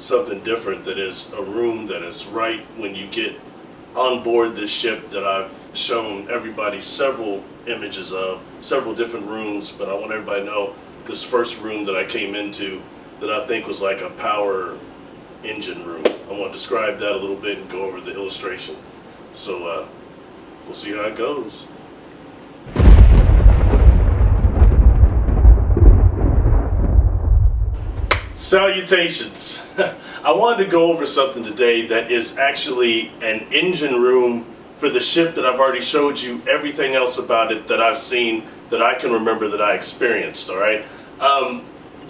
something different that is a room that is right when you get on board this ship that I've shown everybody several images of, several different rooms, but I want everybody to know this first room that I came into that I think was like a power engine room. I want to describe that a little bit and go over the illustration. So we'll see how it goes. Salutations. I wanted to go over something today that is actually an engine room for the ship that I've already showed you everything else about it that I've seen, that I can remember, that I experienced, alright?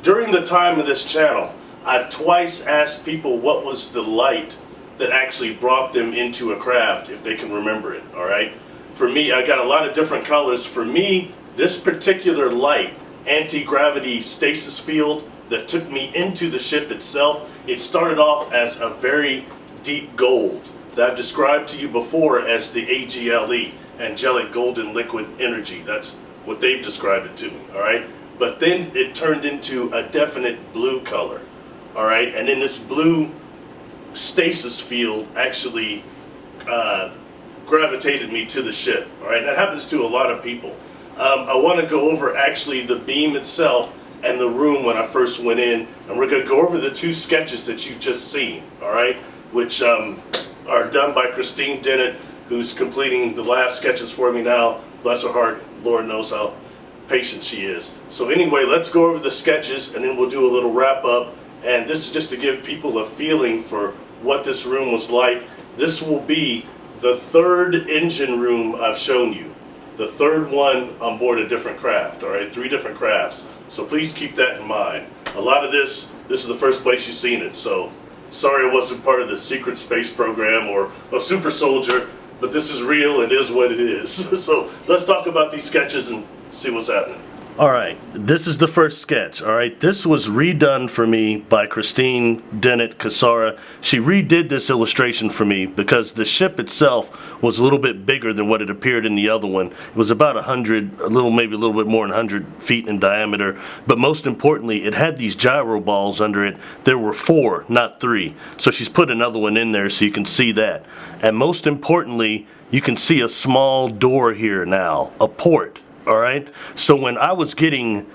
During the time of this channel, I've twice asked people what was the light that actually brought them into a craft, if they can remember it, alright? For me, I got a lot of different colors. For me, this particular light, anti-gravity stasis field, that took me into the ship itself, it started off as a very deep gold that I've described to you before as the AGLE, angelic golden liquid energy. That's what they've described it to me, alright? But then it turned into a definite blue color, alright? And then this blue stasis field actually gravitated me to the ship, alright? That happens to a lot of people. I want to go over actually the beam itself and the room when I first went in, and we're going to go over the two sketches that you've just seen, alright, which are done by Christine Dennett, who's completing the last sketches for me now. Bless her heart, Lord knows how patient she is. So anyway, let's go over the sketches and then we'll do a little wrap up, and this is just to give people a feeling for what this room was like. This will be the third engine room I've shown you. The third one on board a different craft, alright? 3 different crafts. So please keep that in mind. A lot of this is the first place you've seen it, so sorry I wasn't part of the secret space program or a super soldier, but this is real, it is what it is. So let's talk about these sketches and see what's happening. Alright, this is the first sketch, alright? This was redone for me by Christine Dennett Casara. She redid this illustration for me because the ship itself was a little bit bigger than what it appeared in the other one. It was about 100, maybe a little bit more than 100 feet in diameter, but most importantly, it had these gyro balls under it. There were 4, not 3. So she's put another one in there so you can see that. And most importantly, you can see a small door here now, a port. Alright, so when I was getting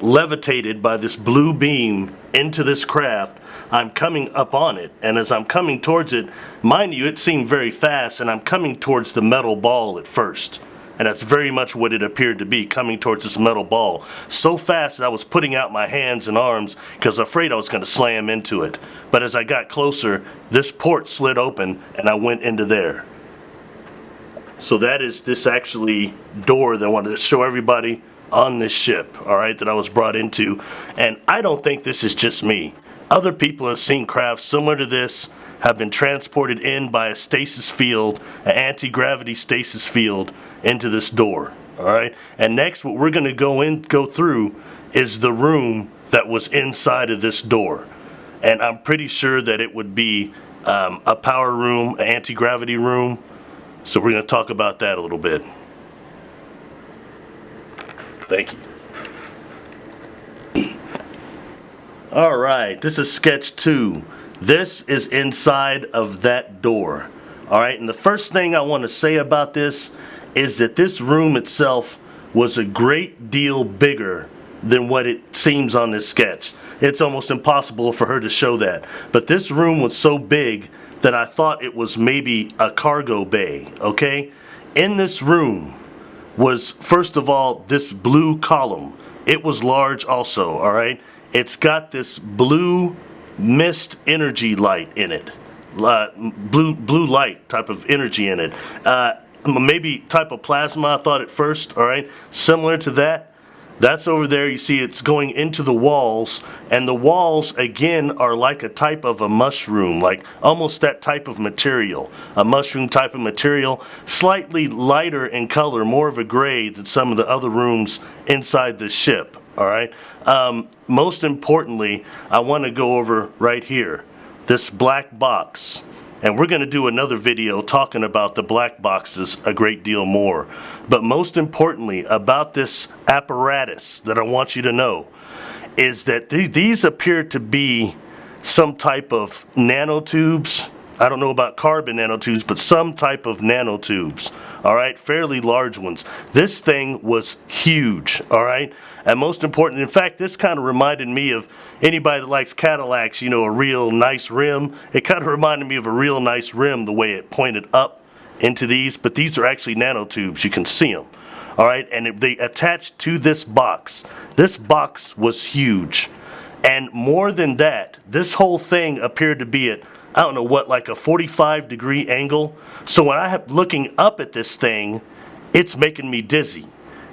levitated by this blue beam into this craft, I'm coming up on it, and as I'm coming towards it, mind you, it seemed very fast, and I'm coming towards the metal ball at first. And that's very much what it appeared to be, coming towards this metal ball. So fast that I was putting out my hands and arms because I was afraid I was going to slam into it. But as I got closer, this port slid open, and I went into there. So that is this actually door that I wanted to show everybody on this ship, alright, that I was brought into. And I don't think this is just me. Other people have seen crafts similar to this, have been transported in by a stasis field, an anti-gravity stasis field, into this door, alright. And next what we're going to go through is the room that was inside of this door. And I'm pretty sure that it would be a power room, an anti-gravity room. So we're going to talk about that a little bit. Thank you. Alright, this is sketch 2. This is inside of that door. Alright, and the first thing I want to say about this is that this room itself was a great deal bigger than what it seems on this sketch. It's almost impossible for her to show that. But this room was so big that I thought it was maybe a cargo bay, okay? In this room was, first of all, this blue column. It was large also, alright? It's got this blue mist energy light in it. Blue light type of energy in it. Maybe type of plasma, I thought at first, alright? Similar to that. That's over there. You see it's going into the walls, and the walls again are like a type of a mushroom, like almost that type of material, a mushroom type of material, slightly lighter in color, more of a gray than some of the other rooms inside the ship. Alright, most importantly, I want to go over right here this black box. And we're going to do another video talking about the black boxes a great deal more. But most importantly about this apparatus that I want you to know is that these appear to be some type of nanotubes. I don't know about carbon nanotubes, but some type of nanotubes, all right, fairly large ones. This thing was huge, all right, and most important, in fact, this kind of reminded me of anybody that likes Cadillacs, you know, a real nice rim. It kind of reminded me of a real nice rim, the way it pointed up into these, but these are actually nanotubes. You can see them, all right, and they attached to this box. This box was huge, and more than that, this whole thing appeared to be at, I don't know what, like a 45-degree angle. So when I'm looking up at this thing, it's making me dizzy.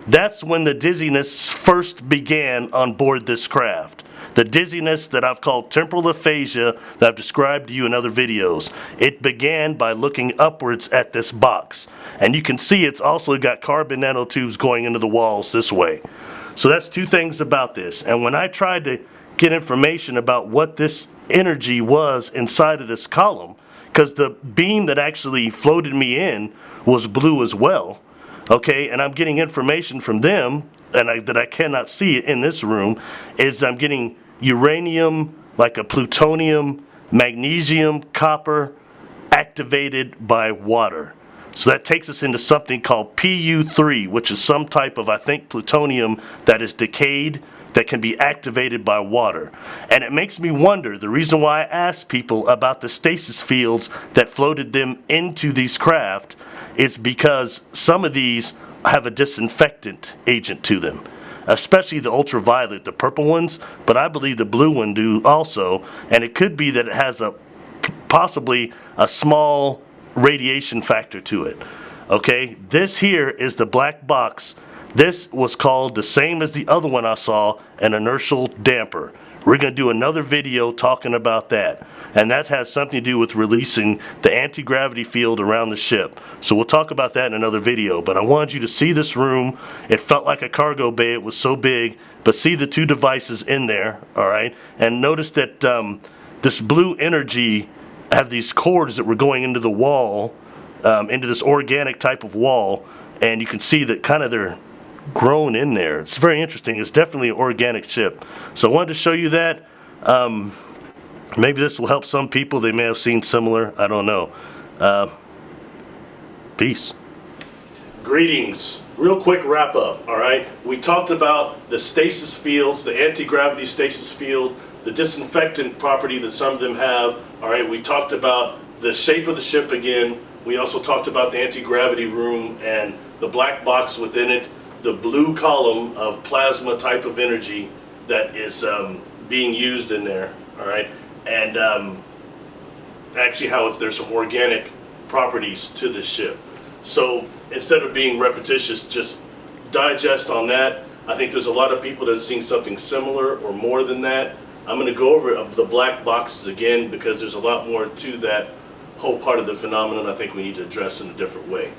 That's when the dizziness first began on board this craft. The dizziness that I've called temporal aphasia that I've described to you in other videos. It began by looking upwards at this box. And you can see it's also got carbon nanotubes going into the walls this way. So that's two things about this. And when I tried to get information about what this energy was inside of this column, because the beam that actually floated me in was blue as well, okay, and I'm getting information from them, and that I cannot see it in this room, is I'm getting uranium, like a plutonium, magnesium, copper, activated by water. So that takes us into something called Pu3, which is some type of, I think, plutonium that is decayed, that can be activated by water. And it makes me wonder, the reason why I asked people about the stasis fields that floated them into these craft is because some of these have a disinfectant agent to them, especially the ultraviolet, the purple ones, but I believe the blue one do also, and it could be that it has possibly a small radiation factor to it. Okay, this here is the black box. This was called the same as the other one I saw, an inertial damper. We're going to do another video talking about that. And that has something to do with releasing the anti-gravity field around the ship. So we'll talk about that in another video. But I wanted you to see this room. It felt like a cargo bay. It was so big. But see the two devices in there, all right? And notice that this blue energy have these cords that were going into the wall, into this organic type of wall. And you can see that kind of they're grown in there. It's very interesting. It's definitely an organic ship. So I wanted to show you that. Maybe this will help some people. They may have seen similar. I don't know. Peace. Greetings. Real quick wrap up, all right? We talked about the stasis fields, the anti-gravity stasis field, the disinfectant property that some of them have, all right? We talked about the shape of the ship again. We also talked about the anti-gravity room and the black box within it, the blue column of plasma type of energy that is being used in there, all right, and actually how there's some organic properties to this ship. So instead of being repetitious, just digest on that. I think there's a lot of people that have seen something similar or more than that. I'm going to go over the black boxes again because there's a lot more to that whole part of the phenomenon I think we need to address in a different way.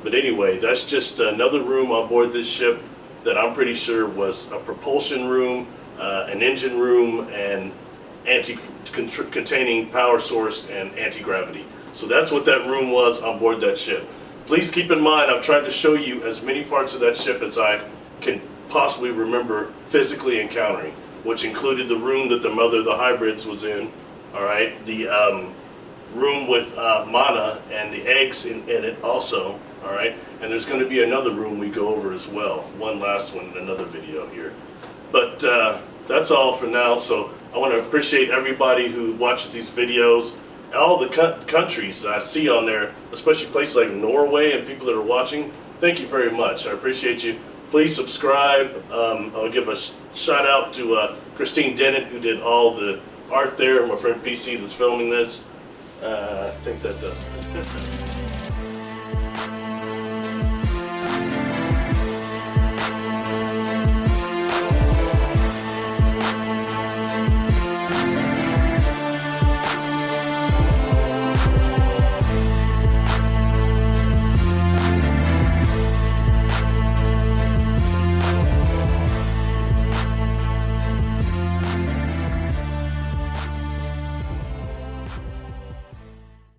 But anyway, that's just another room on board this ship that I'm pretty sure was a propulsion room, an engine room, and containing power source and anti-gravity. So that's what that room was on board that ship. Please keep in mind, I've tried to show you as many parts of that ship as I can possibly remember physically encountering, which included the room that the mother of the hybrids was in, all right, the room with mana and the eggs in it also. All right, and there's going to be another room we go over as well, one last one in another video here. But that's all for now, so I want to appreciate everybody who watches these videos, all the countries that I see on there, especially places like Norway and people that are watching. Thank you very much. I appreciate you. Please subscribe. I'll give a shout out to Christine Dennett, who did all the art there, my friend PC that's filming this. I think that does it.